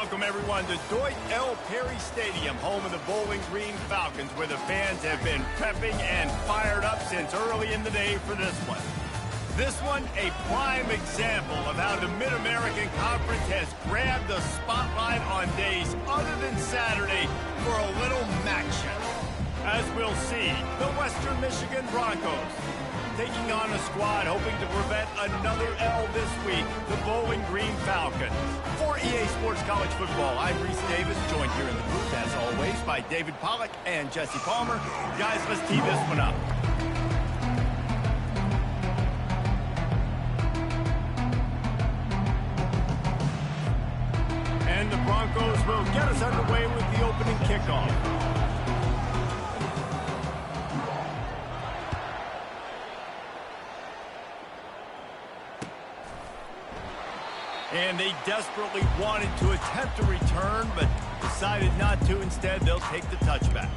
Welcome, everyone, to Dwight L. Perry Stadium, home of the Bowling Green Falcons, where the fans have been prepping and fired up since early in the day for this one. This one, a prime example of how the Mid-American Conference has grabbed the spotlight on days other than Saturday for a little action. As we'll see, the Western Michigan Broncos taking on a squad hoping to prevent another L this week, the Bowling Green Falcons. For EA Sports College Football, I'm Reese Davis, joined here in the booth, as always, by David Pollack and Jesse Palmer. Guys, let's tee this one up. And the Broncos will get us underway with the opening kickoff. And they desperately wanted to attempt a return, but decided not to. Instead, they'll take the touchback.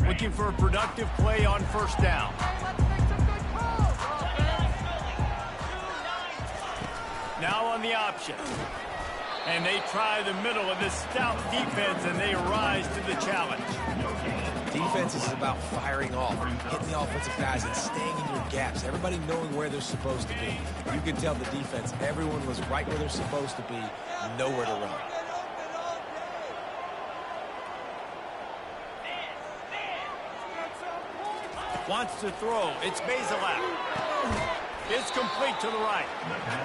Looking for a productive play on first down. Now on the option. And they try the middle of this stout defense, and they rise to the challenge. Defense is about firing off, hitting the offensive guys and staying in your gaps. Everybody knowing where they're supposed to be. You can tell the defense, everyone was right where they're supposed to be, nowhere to run. Wants to throw. It's Bazelak. It's complete to the right.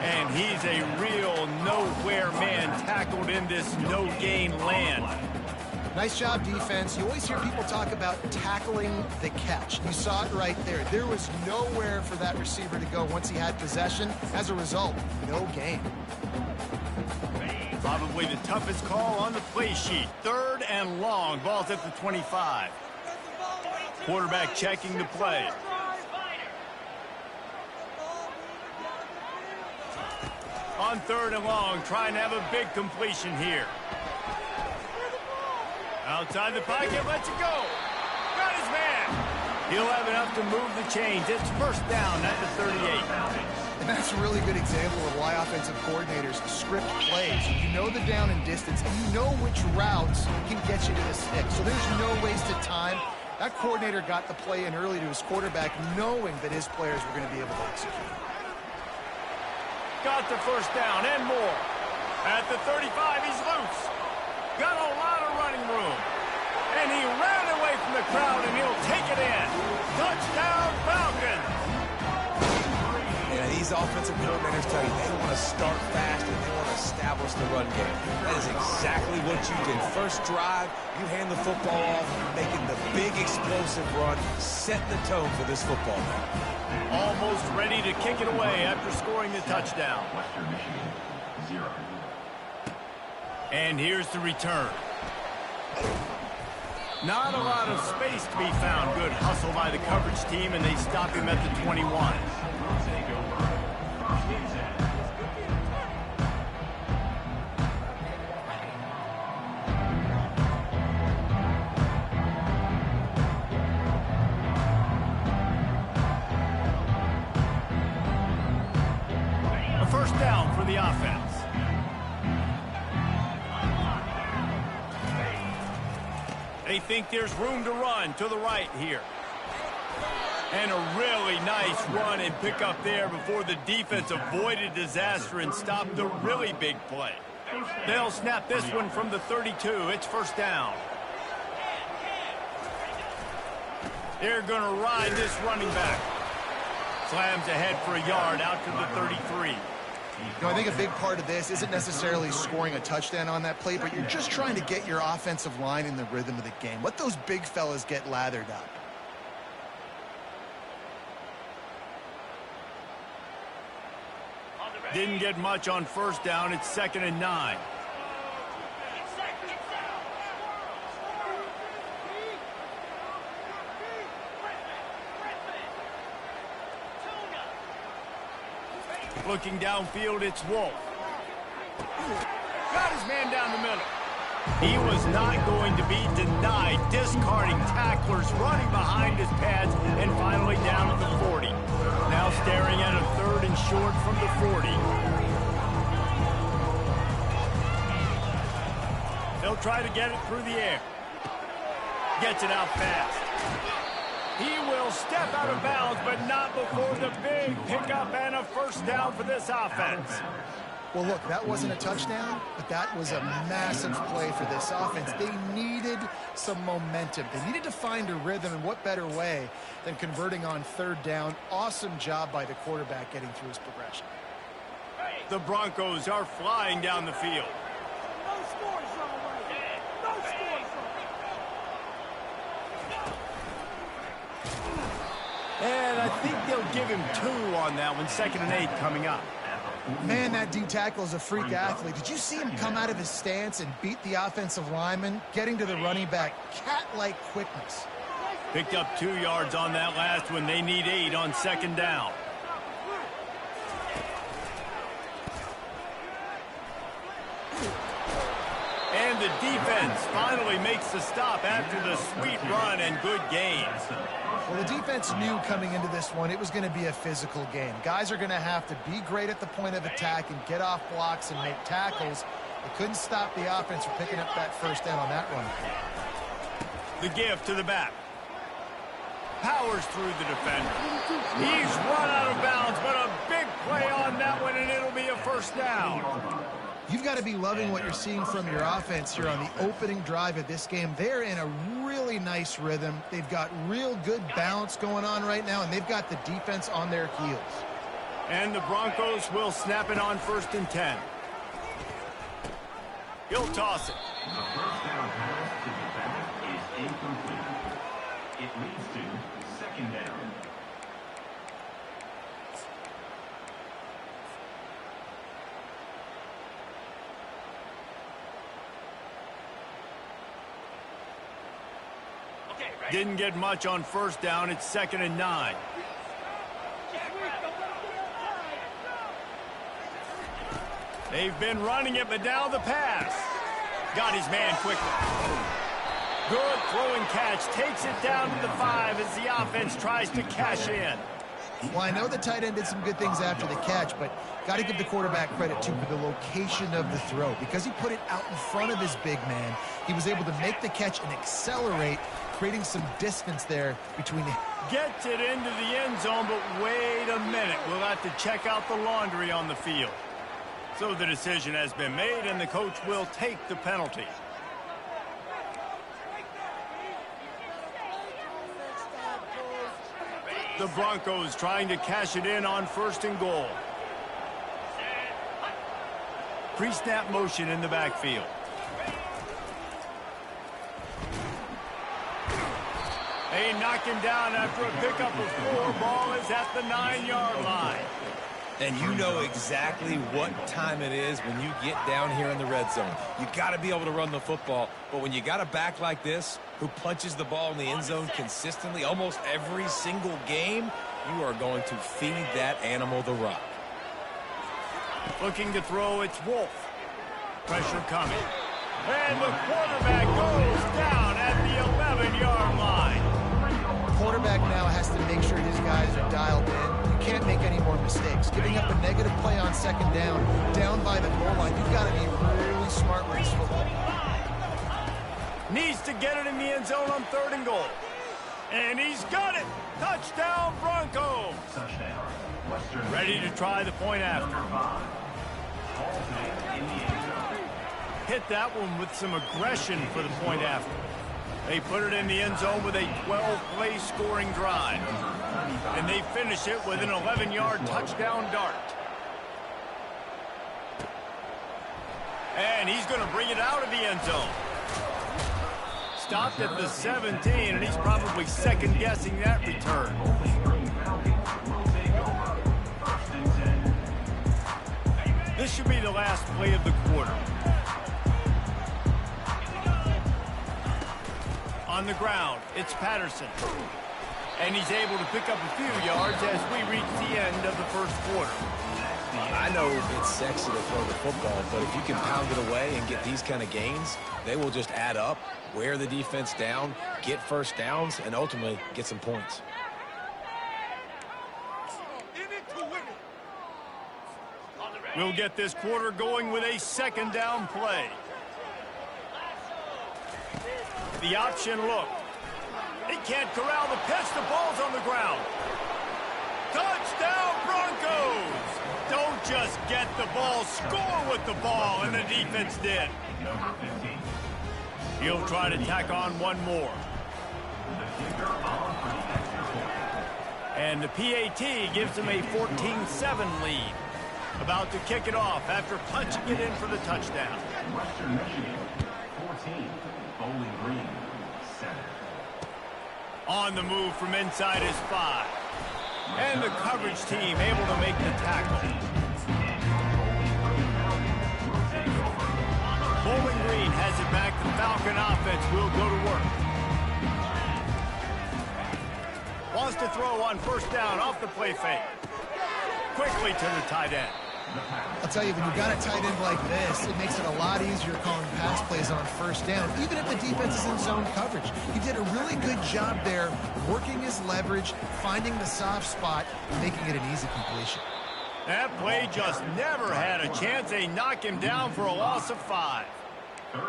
And he's a real nowhere man, tackled in this no-gain land. Nice job, defense. You always hear people talk about tackling the catch. You saw it right there. There was nowhere for that receiver to go once he had possession. As a result, no gain. Probably the toughest call on the play sheet. 3rd and long. Ball's at the 25. Quarterback checking the play. On 3rd and long, trying to have a big completion here. Outside the pocket, lets it go. Got his man. He'll have enough to move the chains. It's first down at the 38. And that's a really good example of why offensive coordinators script plays. You know the down and distance, and you know which routes can get you to the stick. So there's no wasted time. That coordinator got the play in early to his quarterback, knowing that his players were going to be able to execute. Got the first down and more. At the 35, he's loose. Got a lot of running room. And he ran away from the crowd, and he'll take it in. Touchdown, Falcons. Yeah, these offensive coordinators tell you they want to start fast and they want to establish the run game. That is exactly what you did. First drive, you hand the football off, making the big explosive run, setting the tone for this football game. Almost ready to kick it away after scoring the touchdown. Western Michigan, 0. And here's the return. Not a lot of space to be found. Good hustle by the coverage team, and they stop him at the 21. First down for the offense. They think there's room to run to the right here. And a really nice run and pick up there before the defense avoided disaster and stopped the really big play. They'll snap this one from the 32. It's first down. They're going to ride this running back. Slams ahead for a yard out to the 33. You know, I think a big part of this isn't necessarily scoring a touchdown on that play, but you're just trying to get your offensive line in the rhythm of the game. Let those big fellas get lathered up. Didn't get much on first down. It's 2nd and 9. Looking downfield, it's Wolf. Got his man down the middle. He was not going to be denied, discarding tacklers, running behind his pads, and finally down at the 40. Now staring at a 3rd and short from the 40. He'll try to get it through the air. Gets it out fast. He will step out of bounds, but not before the big pickup and a first down for this offense. Well, look, that wasn't a touchdown, but that was a massive play for this offense. They needed some momentum. They needed to find a rhythm, and what better way than converting on 3rd down. Awesome job by the quarterback getting through his progression. The Broncos are flying down the field. And I think they'll give him 2 on that one, 2nd and 8 coming up. Man, that D tackle is a freak athlete. Did you see him come out of his stance and beat the offensive lineman, getting to the running back? Cat-like quickness. Picked up 2 yards on that last one. They need 8 on 2nd down. And the defense finally makes the stop after the sweet run and good gains. Well, the defense knew coming into this one it was going to be a physical game. Guys are going to have to be great at the point of attack and get off blocks and make tackles. They couldn't stop the offense from picking up that first down on that run. The give to the back. Powers through the defender. He's run out of bounds, but a big play on that one, and it'll be a first down. You've got to be loving what you're seeing from your offense here on the opening drive of this game. They're in a really nice rhythm. They've got real good balance going on right now, and they've got the defense on their heels. And the Broncos will snap it on 1st and 10. He'll toss it. The first down pass to the back is incomplete. It leads to 2nd down. Didn't get much on 1st down. It's 2nd and 9. They've been running it, but now the pass. Got his man quickly. Good throwing catch. Takes it down to the 5 as the offense tries to cash in. Well, I know the tight end did some good things after the catch, but got to give the quarterback credit, too, for the location of the throw. Because he put it out in front of his big man, he was able to make the catch and accelerate, creating some distance there between him. Gets it into the end zone, but wait a minute. We'll have to check out the laundry on the field. So the decision has been made, and the coach will take the penalty. The Broncos trying to cash it in on 1st and goal. Pre-snap motion in the backfield. They knock him down after a pickup of 4. Ball is at the 9-yard line. And you know exactly what time it is when you get down here in the red zone. You got to be able to run the football, but when you got a back like this who punches the ball in the end zone consistently almost every single game, you are going to feed that animal the rock. Looking to throw, it's Wolf. Pressure coming. And the quarterback goes down at the 11-yard line. Quarterback now has to make sure his guys are dialed in. You can't make any more mistakes. Giving up a negative play on 2nd down by the goal line, you've got to be really smart with this football. Needs to get it in the end zone on 3rd and goal. And he's got it. Touchdown, Broncos. Touchdown. Western. Ready to try the point after. Number 5. Halsey in the end zone. Hit that one with some aggression for the point after. They put it in the end zone with a 12-play scoring drive. And they finish it with an 11-yard touchdown dart. And he's going to bring it out of the end zone. Stopped at the 17, and he's probably second-guessing that return. This should be the last play of the quarter. On the ground, it's Patterson. And he's able to pick up a few yards as we reach the end of the 1st quarter. I know it's sexy to throw the football, but if you can pound it away and get these kind of gains, they will just add up, wear the defense down, get first downs, and ultimately get some points. We'll get this quarter going with a second down play. The option look. He can't corral the pitch. The ball's on the ground. Touchdown, Broncos! Don't just get the ball, score with the ball, and the defense did. He'll try to tack on one more. And the PAT gives him a 14-7 lead. About to kick it off after punching it in for the touchdown. Western Michigan, 14. Bowling Green, 7. On the move from inside his 5. And the coverage team able to make the tackle. Bowling Green has it back. The Falcon offense will go to work. Wants to throw on first down off the play fake. Quickly to the tight end. I'll tell you, when you've got a tight end like this, it makes it a lot easier calling pass plays on first down, even if the defense is in zone coverage. He did a really good job there, working his leverage, finding the soft spot, and making it an easy completion. That play just never had a chance. They knock him down for a loss of 5.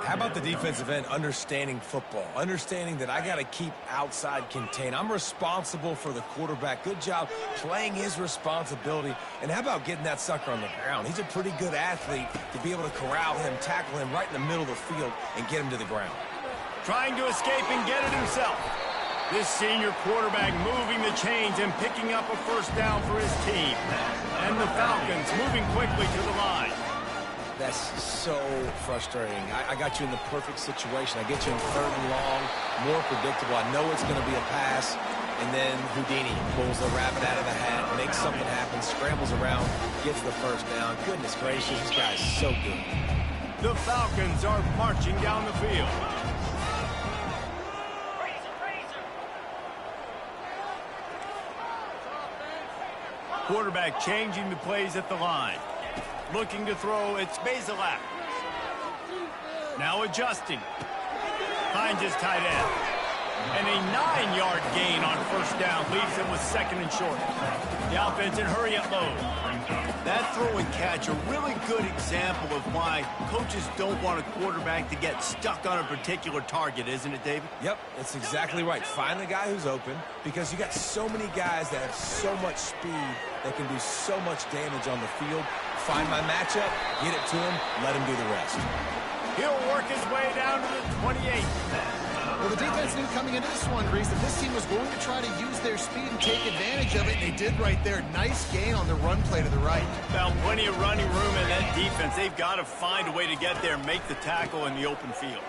How about the defensive end understanding football, understanding that I got to keep outside contained. I'm responsible for the quarterback. Good job playing his responsibility. And how about getting that sucker on the ground? He's a pretty good athlete to be able to corral him, tackle him right in the middle of the field, and get him to the ground. Trying to escape and get it himself. This senior quarterback moving the chains and picking up a first down for his team. And the Falcons moving quickly to the line. That's so frustrating. I got you in the perfect situation. I get you in third and long, more predictable. I know it's going to be a pass, and then Houdini pulls the rabbit out of the hat, makes something happen, scrambles around, gets the first down. Goodness gracious, this guy's so good. The Falcons are marching down the field. Quarterback changing the plays at the line. Looking to throw, it's Bazelak. Now adjusting. Finds his tight end. And a 9-yard gain on first down leaves him with second and short. The offense in hurry up mode. That throw and catch, a really good example of why coaches don't want a quarterback to get stuck on a particular target, isn't it, David? Yep, that's exactly right. Find the guy who's open, because you got so many guys that have so much speed that can do so much damage on the field. Find my matchup, get it to him, let him do the rest. He'll work his way down to the 28. Well, the defense knew coming into this one, Reese, that this team was going to try to use their speed and take advantage of it. They did right there. Nice gain on the run play to the right. Found plenty of running room in that defense. They've got to find a way to get there and make the tackle in the open field.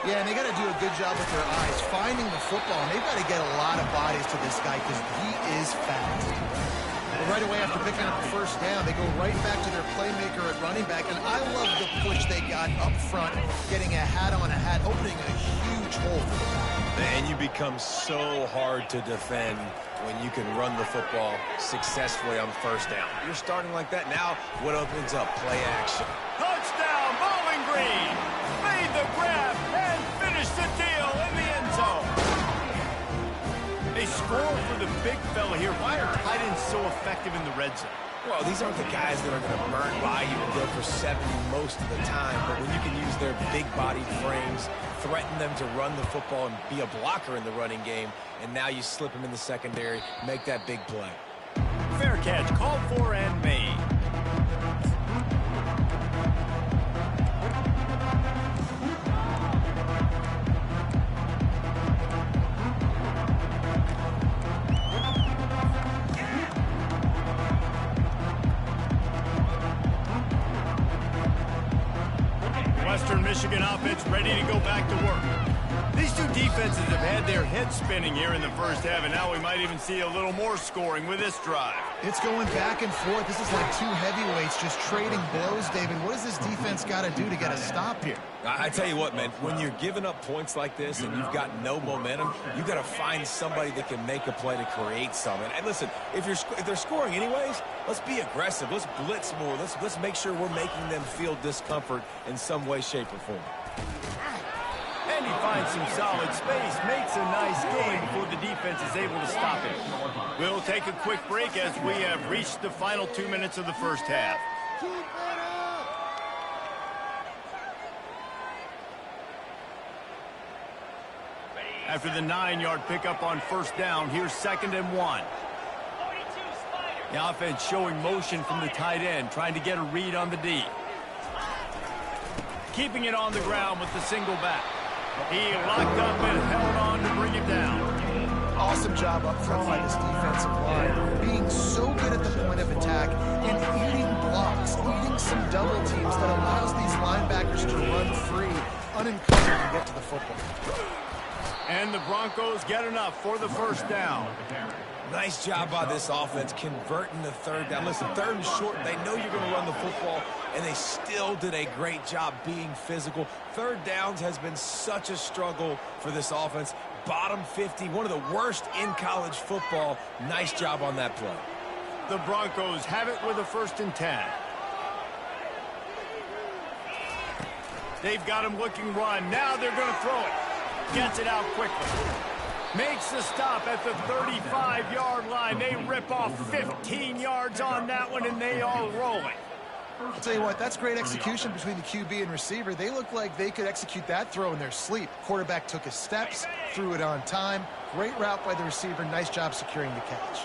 Yeah, and they got to do a good job with their eyes, finding the football. And they've got to get a lot of bodies to this guy because he is fast. But right away after picking up the first down, they go right back to their playmaker at running back. And I love the push they got up front, getting a hat on a hat, opening a huge hole for the back. Man, you become so hard to defend when you can run the football successfully on first down. You're starting like that. Now, what opens up? Play action. Touchdown, Bowling Green! Made the grab and finished the deal in the end zone. They score for the big fella here. Why are tight ends so effective in the red zone? Well, these aren't the guys that are going to burn by you and go for 70 most of the time, but when you can use their big-bodied frames, threaten them to run the football and be a blocker in the running game, and now you slip them in the secondary, make that big play. Fair catch, called for and made. Western Michigan offense ready to go back to work. These two defenses have had their heads spinning here in the first half, and now we might even see a little more scoring with this drive. It's going back and forth. This is like two heavyweights just trading blows, David. What does this defense got to do to get a stop here? I tell you what, man, when you're giving up points like this and you've got no momentum, you got to find somebody that can make a play to create something. And listen, if they're scoring anyways, let's be aggressive. Let's blitz more. Let's make sure we're making them feel discomfort in some way, shape, or form. And he finds some solid space, makes a nice game before the defense is able to stop him. We'll take a quick break as we have reached the final 2 minutes of the first half. After the 9-yard pickup on first down, here's 2nd and 1. The offense showing motion from the tight end, trying to get a read on the D. Keeping it on the ground with the single back. He locked up and held on to bring it down. Awesome job up front by this defensive line. Being so good at the point of attack and eating blocks, eating some double teams that allows these linebackers to run free, unencumbered, and get to the football. And the Broncos get enough for the first down. Nice job by this offense converting the third down. Listen, 3rd and short, they know you're going to run the football, and they still did a great job being physical. 3rd downs has been such a struggle for this offense. Bottom 50, one of the worst in college football. Nice job on that play. The Broncos have it with a 1st and 10. They've got him looking run. Now they're going to throw it. Gets it out quickly. Makes the stop at the 35-yard line. They rip off 15 yards on that one, and they are rolling. I'll tell you what, that's great execution between the QB and receiver. They look like they could execute that throw in their sleep. Quarterback took his steps, threw it on time. Great route by the receiver. Nice job securing the catch.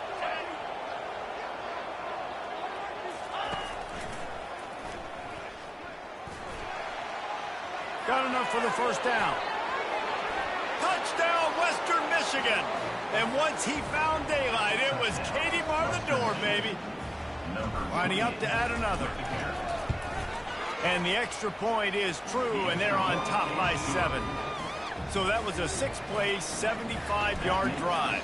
Got enough for the first down. Touchdown, Western Michigan. And once he found daylight, it was Katie bar the door, baby. Lining up to add another. And the extra point is true, and they're on top by 7. So that was a 6-play, 75-yard drive.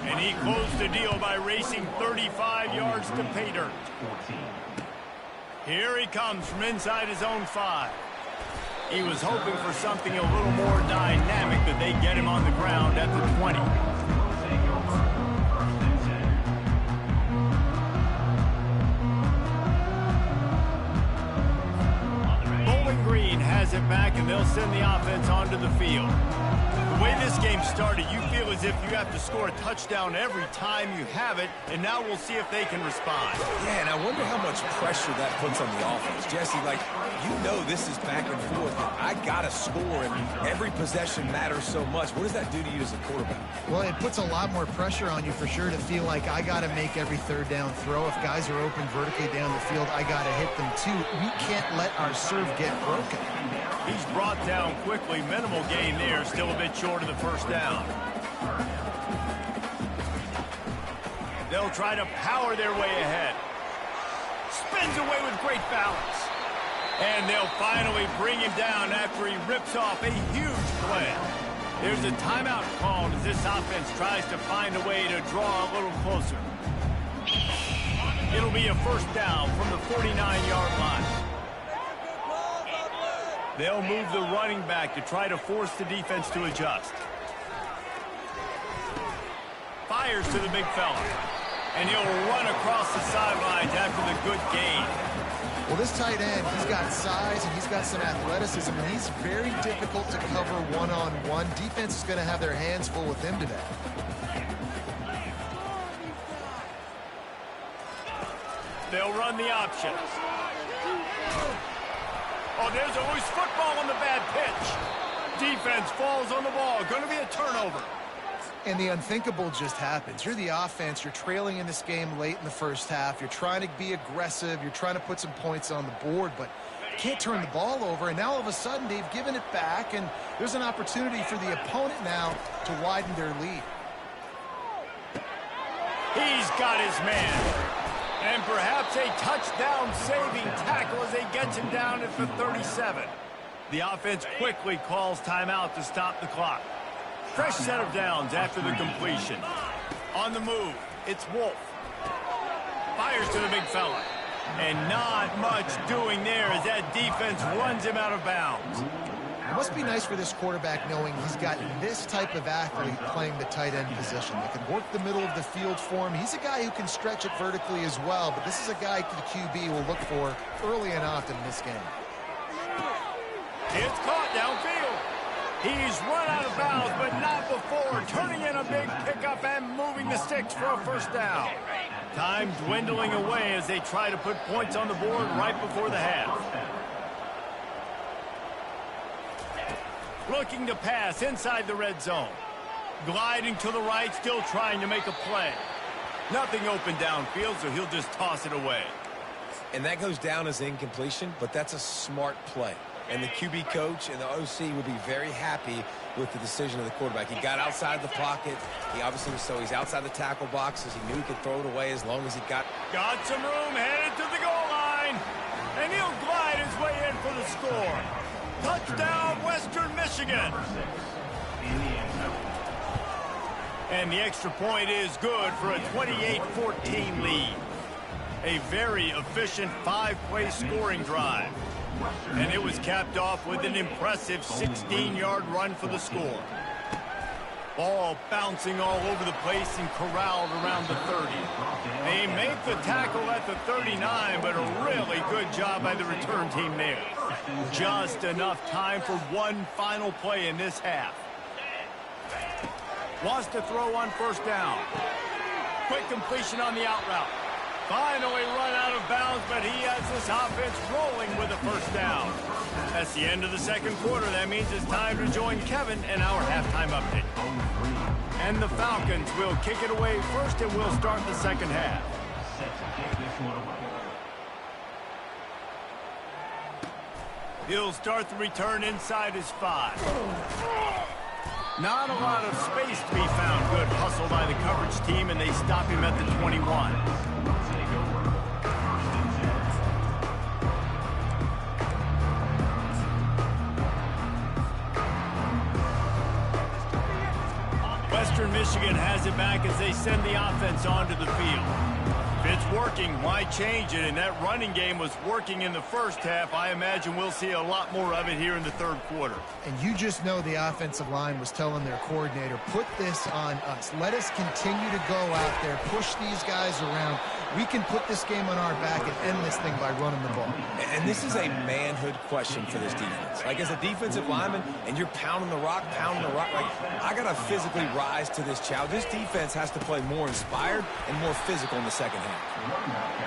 And he closed the deal by racing 35 yards to pay dirt. Here he comes from inside his own 5. He was hoping for something a little more dynamic, but they get him on the ground at the 20. Bowling Green has it back, and they'll send the offense onto the field. The way this game started, you feel as if you have to score a touchdown every time you have it, and now we'll see if they can respond. Yeah, and I wonder how much pressure that puts on the offense. Jesse, like, you know this is back and forth. I got to score, and every possession matters so much. What does that do to you as a quarterback? Well, it puts a lot more pressure on you for sure to feel like I got to make every 3rd down throw. If guys are open vertically down the field, I got to hit them too. We can't let our serve get broken. He's brought down quickly. Minimal gain there. Still a bit short of the first down. They'll try to power their way ahead. Spins away with great balance. And they'll finally bring him down after he rips off a huge play. There's a timeout called as this offense tries to find a way to draw a little closer. It'll be a first down from the 49-yard line. They'll move the running back to try to force the defense to adjust. Fires to the big fella. And he'll run across the sidelines after the good gain. Well, this tight end, he's got size and he's got some athleticism, and he's very difficult to cover one-on-one. Defense is going to have their hands full with him today. They'll run the option. Oh, there's a loose football on the bad pitch. Defense falls on the ball. Going to be a turnover. And the unthinkable just happens. You're the offense. You're trailing in this game late in the first half. You're trying to be aggressive. You're trying to put some points on the board, but you can't turn the ball over. And now all of a sudden they've given it back, and there's an opportunity for the opponent now to widen their lead. He's got his man. And perhaps a touchdown-saving tackle as they get him down at the 37. The offense quickly calls timeout to stop the clock. Fresh set of downs after the completion. On the move, it's Wolf. Fires to the big fella. And not much doing there as that defense runs him out of bounds. It must be nice for this quarterback knowing he's got this type of athlete playing the tight end position. They can work the middle of the field for him. He's a guy who can stretch it vertically as well, but this is a guy the QB will look for early and often in this game. It's caught downfield. He's run out of bounds, but not before turning in a big pickup and moving the sticks for a first down. Time dwindling away as they try to put points on the board right before the half. Looking to pass inside the red zone. Gliding to the right, still trying to make a play. Nothing open downfield, so he'll just toss it away. And that goes down as incompletion, but that's a smart play. And the QB coach and the OC will be very happy with the decision of the quarterback. He got outside the pocket. He obviously was so he's outside the tackle boxes. He knew he could throw it away as long as he got some room, headed to the goal line. And he'll glide his way in for the score. Touchdown, Western Michigan. And the extra point is good for a 28-14 lead. A very efficient 5-play scoring drive. And it was capped off with an impressive 16-yard run for the score. Ball bouncing all over the place and corralled around the 30. They make the tackle at the 39, but a really good job by the return team there. Just enough time for one final play in this half. Wants to throw on first down. Quick completion on the out route. Finally run out of bounds, but he has this offense rolling with a first down. That's the end of the second quarter. That means it's time to join Kevin in our halftime update. And the Falcons will kick it away first, and we'll start the second half. He'll start the return inside his 5. Not a lot of space to be found. Good hustle by the coverage team, and they stop him at the 21. Western Michigan has it back as they send the offense onto the field. If it's working, why change it? And that running game was working in the first half. I imagine we'll see a lot more of it here in the third quarter. And you just know the offensive line was telling their coordinator, put this on us. Let us continue to go out there, push these guys around. We can put this game on our back and end this thing by running the ball. And this is a manhood question for this defense. Like, as a defensive lineman, and you're pounding the rock, like, I got to physically rise to this challenge. This defense has to play more inspired and more physical in the second half.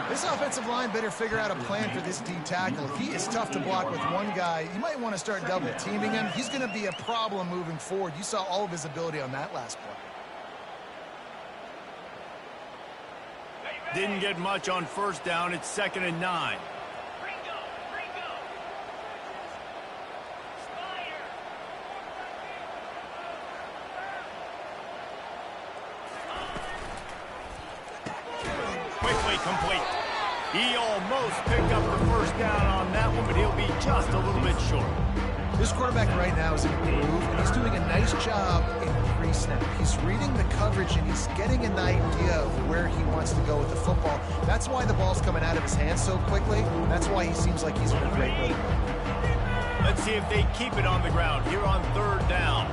This offensive line better figure out a plan for this D tackle. If he is tough to block with one guy, you might want to start double teaming him. He's going to be a problem moving forward. You saw all of his ability on that last play. Didn't get much on first down. It's 2nd and 9. Quickly complete. He almost picked up the first down on that one, but he'll be just a little bit short. This quarterback right now is in a groove, and he's doing a nice job in pre-snap. He's reading the coverage, and he's getting an idea of where he wants to go with the football. That's why the ball's coming out of his hands so quickly. That's why he seems like he's in a great rhythm. Let's see if they keep it on the ground here on 3rd down.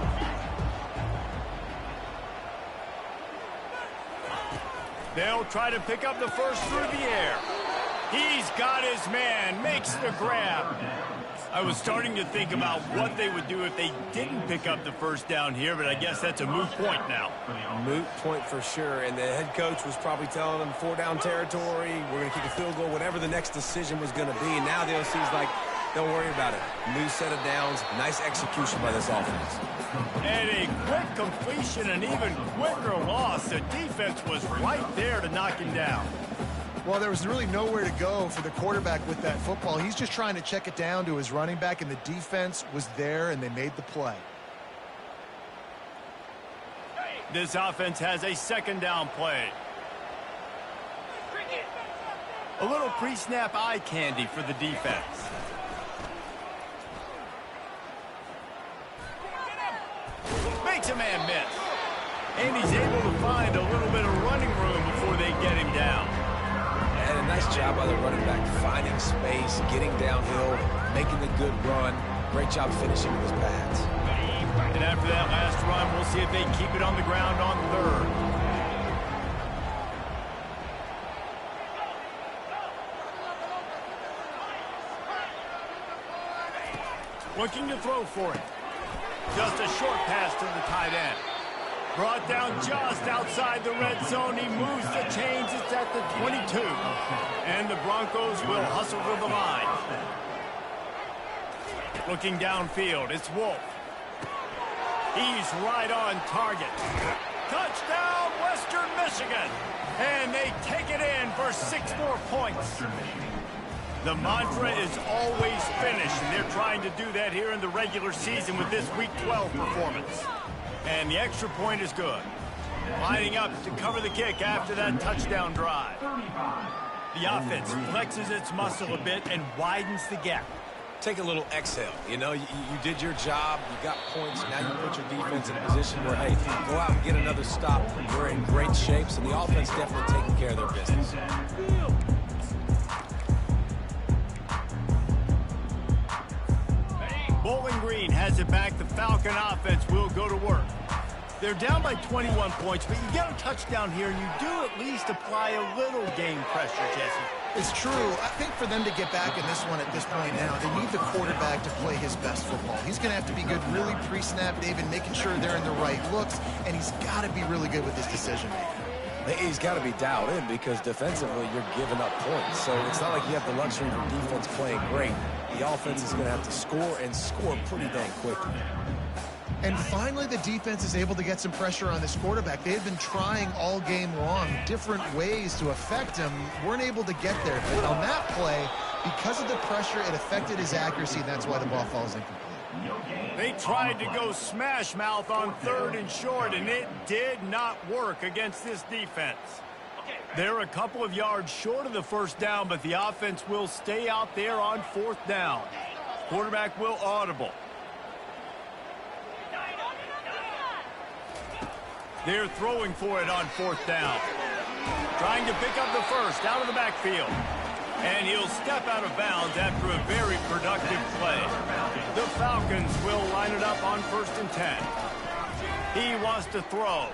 They'll try to pick up the first through the air. He's got his man, makes the grab. I was starting to think about what they would do if they didn't pick up the first down here, but I guess that's a moot point now. Moot point for sure, and the head coach was probably telling them 4-down territory, we're going to kick a field goal, whatever the next decision was going to be. And now the OC's like, don't worry about it. New set of downs, nice execution by this offense. And a quick completion, an even quicker loss. The defense was right there to knock him down. Well, there was really nowhere to go for the quarterback with that football. He's just trying to check it down to his running back, and the defense was there, and they made the play. This offense has a 2nd down play. A little pre-snap eye candy for the defense. makes a man miss. And he's able to find a little bit of running room before they get him down. And a nice job by the running back, finding space, getting downhill, making the good run. Great job finishing with his pads. And after that last run, we'll see if they keep it on the ground on third. Looking to throw for it. Just a short pass to the tight end. Brought down just outside the red zone. He moves the chains. It's at the 22. And the Broncos will hustle to the line. Looking downfield, it's Wolf. He's right on target. Touchdown, Western Michigan. And they take it in for 6 more points. The mantra is always finish, and they're trying to do that here in the regular season with this Week 12 performance. And the extra point is good. Lining up to cover the kick after that touchdown drive. The offense flexes its muscle a bit and widens the gap. Take a little exhale. You know, you did your job. You got points. Now you put your defense in a position where, hey, go out and get another stop. We're in great shape, so the offense definitely taking care of their business. Bowling Green has it back. The Falcon offense will go to work. They're down by 21 points, but you get a touchdown here, and you do at least apply a little game pressure, Jesse. It's true. I think for them to get back in this one at this point now, they need the quarterback to play his best football. He's going to have to be good really pre-snap, David, making sure they're in the right looks, and he's got to be really good with his decision-making. He's got to be dialed in because defensively you're giving up points. So it's not like you have the luxury of your defense playing great. The offense is going to have to score and score pretty dang quickly. And finally, the defense is able to get some pressure on this quarterback. They had been trying all game long different ways to affect him. Weren't able to get there. But on that play, because of the pressure, it affected his accuracy, and that's why the ball falls incomplete. They tried to go smash mouth on 3rd and short, and it did not work against this defense. They're a couple of yards short of the first down, but the offense will stay out there on 4th down. Quarterback will audible. They're throwing for it on 4th down. Trying to pick up the first out of the backfield. And he'll step out of bounds after a very productive play. The Falcons will line it up on 1st and 10. He wants to throw.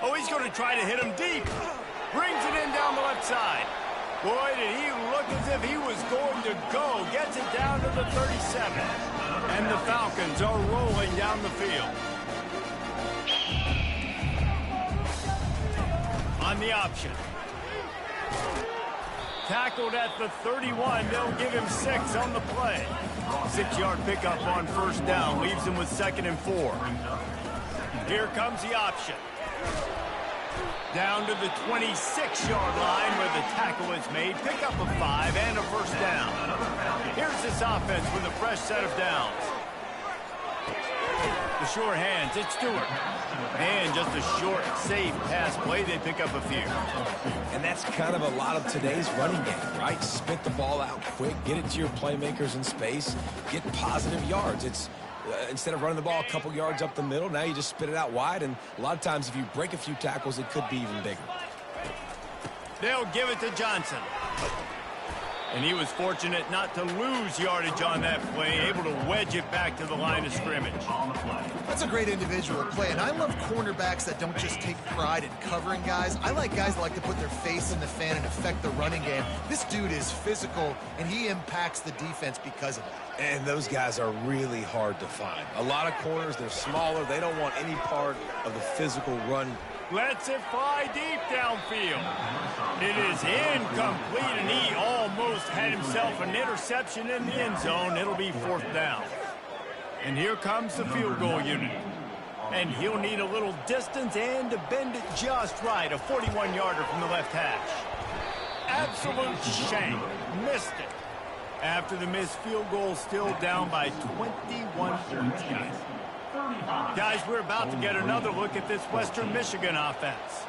Oh, he's going to try to hit him deep. Brings it in down the left side. Boy, did he look as if he was going to go. Gets it down to the 37. And the Falcons are rolling down the field. On the option. Tackled at the 31. They'll give him 6 on the play. 6-yard pickup on 1st down. Leaves him with 2nd and 4. Here comes the option. Down to the 26-yard line where the tackle is made. Pick up a 5 and a 1st down. Here's this offense with a fresh set of downs. The sure hands, it's Stewart. And just a short, safe pass play, they pick up a few. And that's kind of a lot of today's running game, right? Spit the ball out quick, get it to your playmakers in space, get positive yards. It's instead of running the ball a couple yards up the middle, now you just spit it out wide, and a lot of times if you break a few tackles, it could be even bigger. They'll give it to Johnson. And he was fortunate not to lose yardage on that play, able to wedge it back to the line of scrimmage. That's a great individual play, and I love cornerbacks that don't just take pride in covering guys. I like guys that like to put their face in the fan and affect the running game. This dude is physical, and he impacts the defense because of that. And those guys are really hard to find. A lot of corners, they're smaller. They don't want any part of the physical run. Lets it fly deep downfield. It is incomplete, and he almost had himself an interception in the end zone. It'll be 4th down. And here comes the field goal unit. And he'll need a little distance and to bend it just right. A 41-yarder from the left hash. Absolute shame. Missed it. After the missed field goal, still down by 21-14. Guys, we're about to get another look at this Western Michigan offense.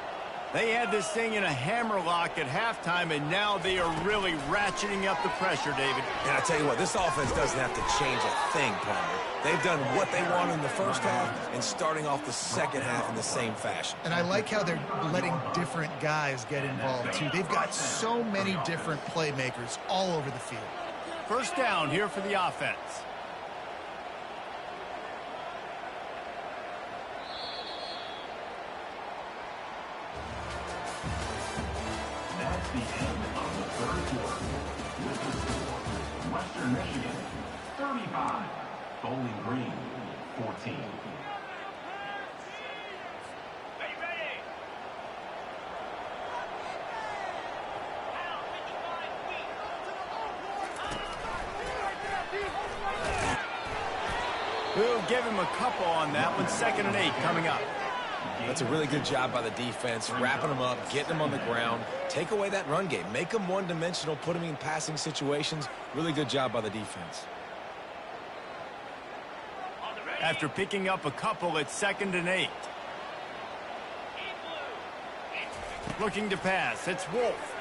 They had this thing in a hammerlock at halftime, and now they are really ratcheting up the pressure, David. And I tell you what, this offense doesn't have to change a thing, Palmer. They've done what they want in the first half and starting off the second half in the same fashion. And I like how they're letting different guys get involved, too. They've got so many different playmakers all over the field. First down here for the offense. That's the end of the third quarter. With the score, Western Michigan 35, Bowling Green 14. We'll give him a couple on that one. 2nd and 8 coming up. That's a really good job by the defense, wrapping them up, getting them on the ground. Take away that run game. Make them one-dimensional, put them in passing situations. Really good job by the defense. After picking up a couple, it's 2nd and 8. Looking to pass. It's Wolf.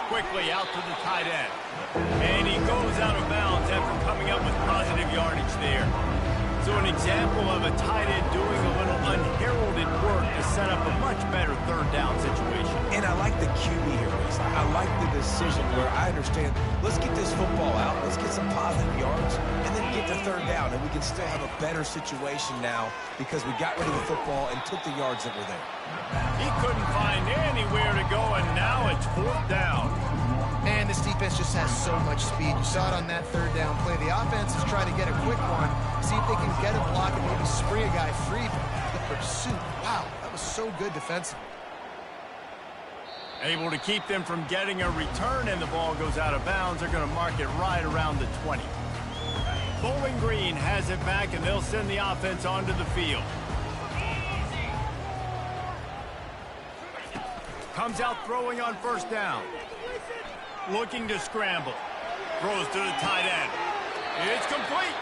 Quickly out to the tight end. And he goes out of bounds after coming up with positive yardage there. So an example of a tight end doing a little unheralded work to set up a much better 3rd down situation. And I like the QB here, Reese. I like the decision where I understand, let's get this football out, let's get some positive yards, and then get to 3rd down, and we can still have a better situation now because we got rid of the football and took the yards that were there. He couldn't find anywhere to go, and now it's 4th down. Man, this defense just has so much speed. You saw it on that 3rd down play. The offense is trying to get a quick one, see if they can get a block and maybe spring a guy free. But the pursuit, wow, that was so good defensively. Able to keep them from getting a return, and the ball goes out of bounds. They're going to mark it right around the 20. Bowling Green has it back, and they'll send the offense onto the field. Comes out throwing on 1st down. Looking to scramble. Throws to the tight end. It's complete.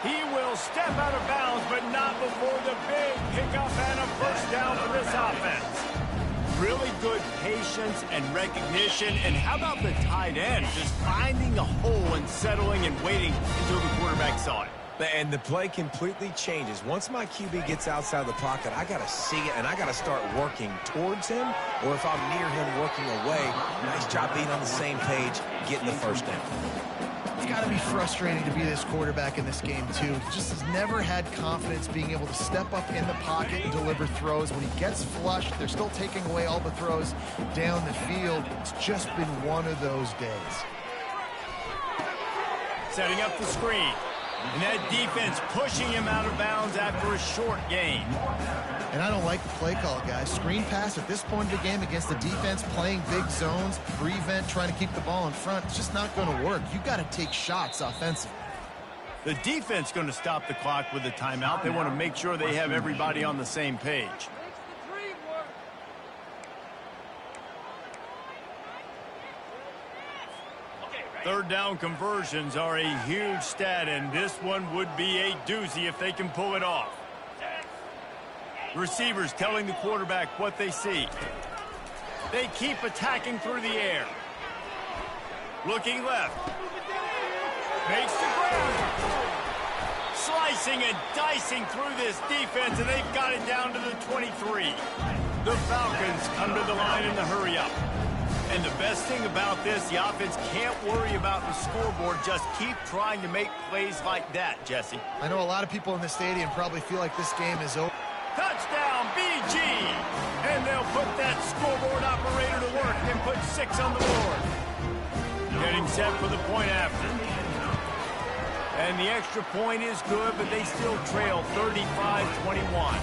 He will step out of bounds, but not before the big pickup and a 1st down for this offense. Really good patience and recognition. And how about the tight end just finding the hole and settling and waiting until the quarterback saw it. And the play completely changes. Once my QB gets outside the pocket, I got to see it, and I got to start working towards him, or if I'm near him working away, nice job being on the same page, getting the 1st down. It's got to be frustrating to be this quarterback in this game, too. He just has never had confidence being able to step up in the pocket and deliver throws. When he gets flushed, they're still taking away all the throws down the field. It's just been one of those days. Setting up the screen. And that defense pushing him out of bounds after a short gain. And I don't like the play call, guys. Screen pass at this point of the game against the defense playing big zones, prevent, trying to keep the ball in front. It's just not going to work. You got to take shots offensively. The defense going to stop the clock with a timeout. They want to make sure they have everybody on the same page. Third down conversions are a huge stat, and this one would be a doozy if they can pull it off. Receivers telling the quarterback what they see. They keep attacking through the air. Looking left. Makes the grab. Slicing and dicing through this defense, and they've got it down to the 23. The Falcons come to the line in the hurry-up. And the best thing about this, the offense can't worry about the scoreboard. Just keep trying to make plays like that, Jesse. I know a lot of people in the stadium probably feel like this game is over. Touchdown, BG! And they'll put that scoreboard operator to work and put 6 on the board. Getting set for the point after. And the extra point is good, but they still trail 35-21.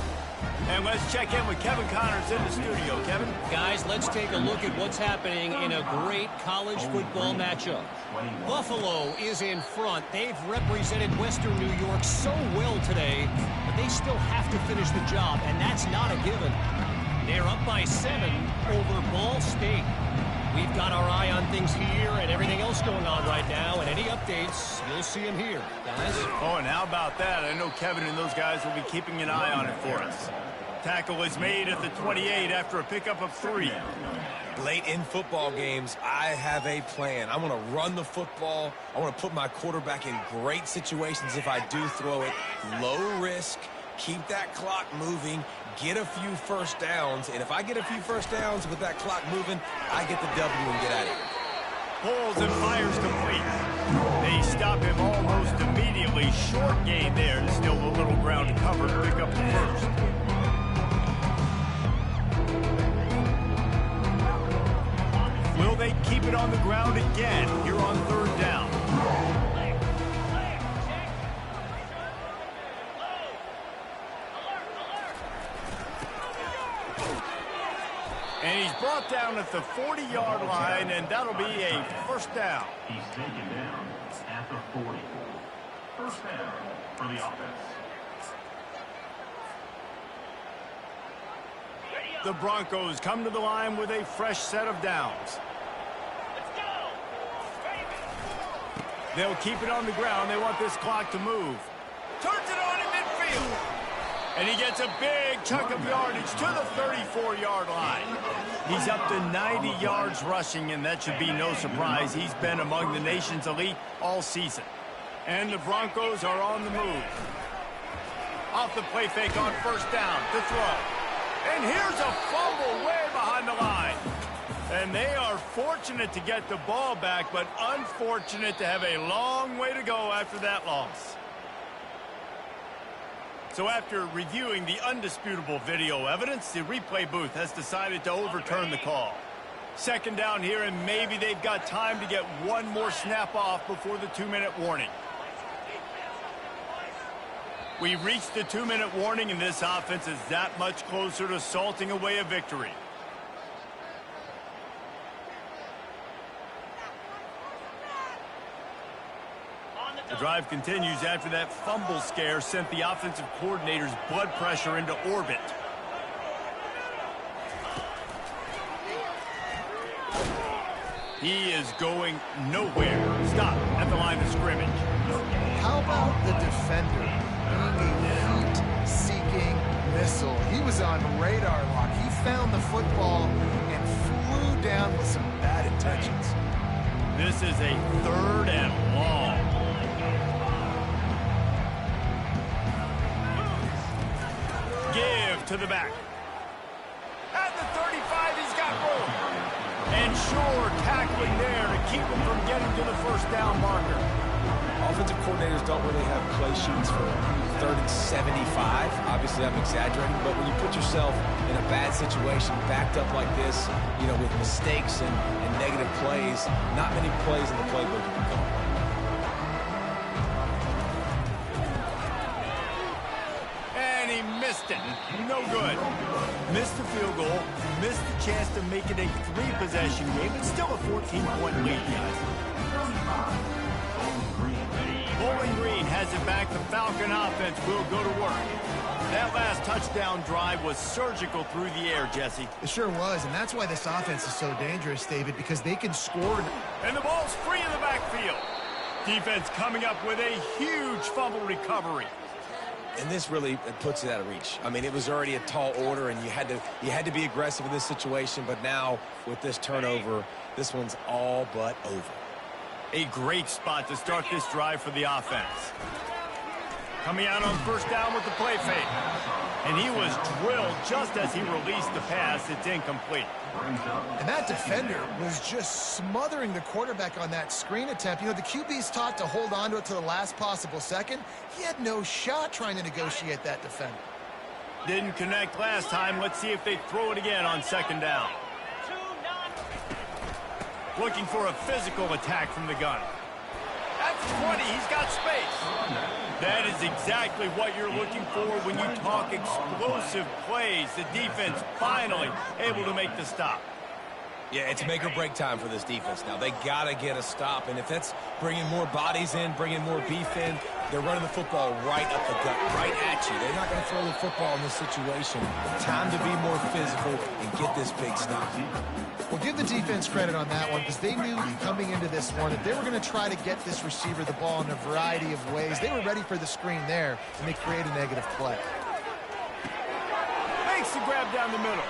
And let's check in with Kevin Connors in the studio. Kevin? Guys, let's take a look at what's happening in a great college football matchup. Buffalo is in front. They've represented Western New York so well today, but they still have to finish the job, and that's not a given. They're up by 7 over Ball State. We've got our eye on things here and everything else going on right now, and any updates, you'll see them here, guys. Oh, and how about that? I know Kevin and those guys will be keeping an eye on it for us. tackle is made at the 28 after a pickup of 3. Late in football games, I have a plan. I want to run the football. I want to put my quarterback in great situations if I do throw it. Low risk, keep that clock moving, get a few first downs. And if I get a few first downs with that clock moving, I get the W and get out of here. Pulls and fires complete. They stop him almost immediately. Short gain there. Still a little ground to cover to pick up the first. Will they keep it on the ground again here on 3rd down? And he's brought down at the 40-yard line, and that'll be a first down. He's taken down at the 40. First down for the offense. The Broncos come to the line with a fresh set of downs. They'll keep it on the ground. They want this clock to move. Turns it on in midfield. And he gets a big chunk of yardage to the 34-yard line. He's up to 90 yards rushing, and that should be no surprise. He's been among the nation's elite all season. And the Broncos are on the move. Off the play fake on first down to throw. And here's a fumble way behind the line. And they are fortunate to get the ball back, but unfortunate to have a long way to go after that loss. So after reviewing the undisputable video evidence, the replay booth has decided to overturn the call. Second down here, and maybe they've got time to get one more snap off before the 2-minute warning. We reached the 2-minute warning, and this offense is that much closer to salting away a victory. The drive continues after that fumble scare sent the offensive coordinator's blood pressure into orbit. He is going nowhere. Stop at the line of scrimmage. How about the defender being a heat-seeking missile? He was on radar lock. He found the football and flew down with some bad intentions. This is a 3rd and long. Give to the back. At the 35, he's got room. And sure, tackling there to keep him from getting to the first down marker. Offensive coordinators don't really have play sheets for 3rd and 75. Obviously, I'm exaggerating, but when you put yourself in a bad situation, backed up like this, you know, with mistakes and negative plays, not many plays in the playbook you can call. And he missed it. No good. Missed the field goal, missed the chance to make it a 3-possession game. It's still a 14-point lead, guys. Bowling Green has it back. The Falcon offense will go to work. That last touchdown drive was surgical through the air, Jesse. It sure was, and that's why this offense is so dangerous, David, because they can score. And the ball's free in the backfield. Defense coming up with a huge fumble recovery. And this really puts it out of reach. I mean, it was already a tall order, and you had to be aggressive in this situation. But now, with this turnover, this one's all but over. A great spot to start this drive for the offense. Coming out on first down with the play fake. And he was drilled just as he released the pass. It's incomplete. And that defender was just smothering the quarterback on that screen attempt. You know, the QB's taught to hold on to it to the last possible second. He had no shot trying to negotiate that defender. Didn't connect last time. Let's see if they throw it again on second down. Looking for a physical attack from the gun. That's 20. He's got space. That is exactly what you're looking for when you talk explosive plays. The defense finally able to make the stop. Yeah, it's make or break time for this defense now. They got to get a stop, and if that's bringing more bodies in, bringing more beef in, they're running the football right up the gut, right at you. They're not going to throw the football in this situation. Time to be more physical and get this big stop. Well, give the defense credit on that one because they knew coming into this one that they were going to try to get this receiver the ball in a variety of ways. They were ready for the screen there, and they create a negative play. They Makes the grab down the middle.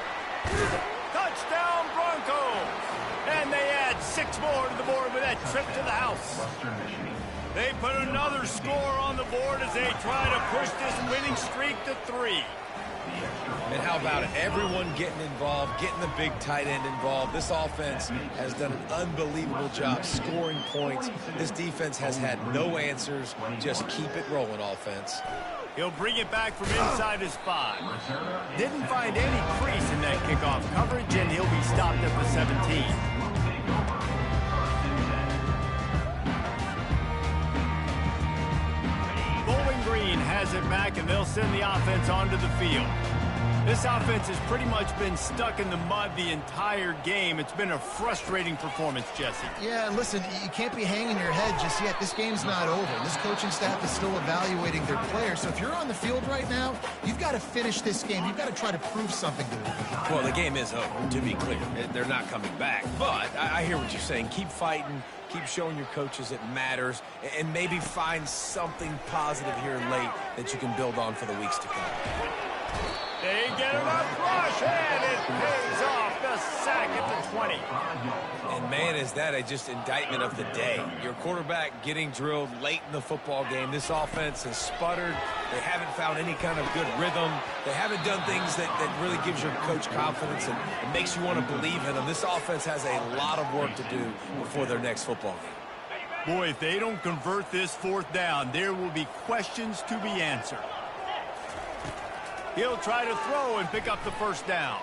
Touchdown Broncos! And they add 6 more to the board with that trip to the house. They put another score on the board as they try to push this winning streak to 3. And how about it? Everyone getting involved, getting the big tight end involved. This offense has done an unbelievable job scoring points. This defense has had no answers. Just keep it rolling, offense. He'll bring it back from inside his 5. Didn't find any crease in that kickoff coverage, and he'll be stopped at the 17. Bowling Green has it back, and they'll send the offense onto the field. This offense has pretty much been stuck in the mud the entire game. It's been a frustrating performance, Jesse. Yeah, listen, you can't be hanging your head just yet. This game's not over. This coaching staff is still evaluating their players. So if you're on the field right now, you've got to finish this game. You've got to try to prove something to them. Well, the game is over, to be clear. They're not coming back. But I hear what you're saying. Keep fighting. Keep showing your coaches it matters. And maybe find something positive here late that you can build on for the weeks to come. They get enough rush, and it pays off the sack at the 20. And, man, is that just indictment of the day. Your quarterback getting drilled late in the football game. This offense has sputtered. They haven't found any kind of good rhythm. They haven't done things that really gives your coach confidence and makes you want to believe in them. This offense has a lot of work to do before their next football game. Boy, if they don't convert this 4th down, there will be questions to be answered. He'll try to throw and pick up the 1st down.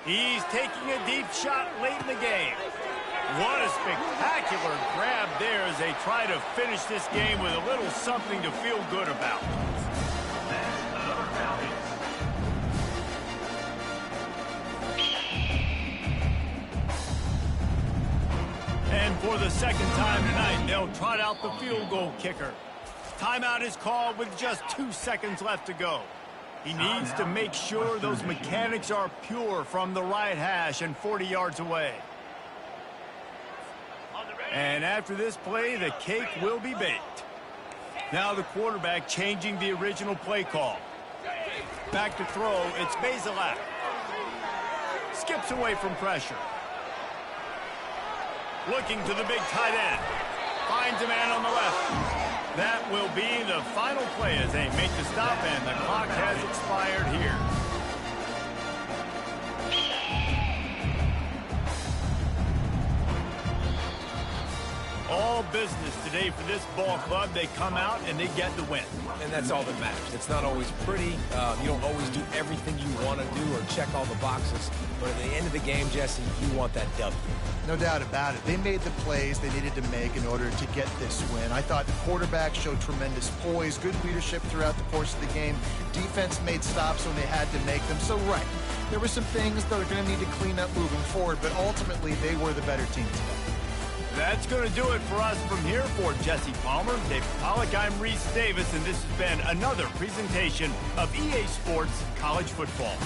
He's taking a deep shot late in the game. What a spectacular grab there as they try to finish this game with a little something to feel good about. And for the 2nd time tonight, they'll trot out the field goal kicker. Timeout is called with just 2 seconds left to go. He needs to make sure those mechanics are pure from the right hash and 40 yards away. And after this play, the cake will be baked. Now the quarterback changing the original play call. Back to throw, it's Bazelak. Skips away from pressure. Looking to the big tight end. Finds a man on the left. That will be the final play as they make the stop, and the clock has expired here. All business today for this ball club. They come out and they get the win. And that's all that matters. It's not always pretty. You don't always do everything you want to do or check all the boxes. But at the end of the game, Jesse, you want that W. No doubt about it. They made the plays they needed to make in order to get this win. I thought the quarterback showed tremendous poise, good leadership throughout the course of the game. Defense made stops when they had to make them. So, right, there were some things that are going to need to clean up moving forward, but ultimately they were the better team today. That's going to do it for us from here. For Jesse Palmer, David Pollack, I'm Reese Davis, and this has been another presentation of EA Sports College Football.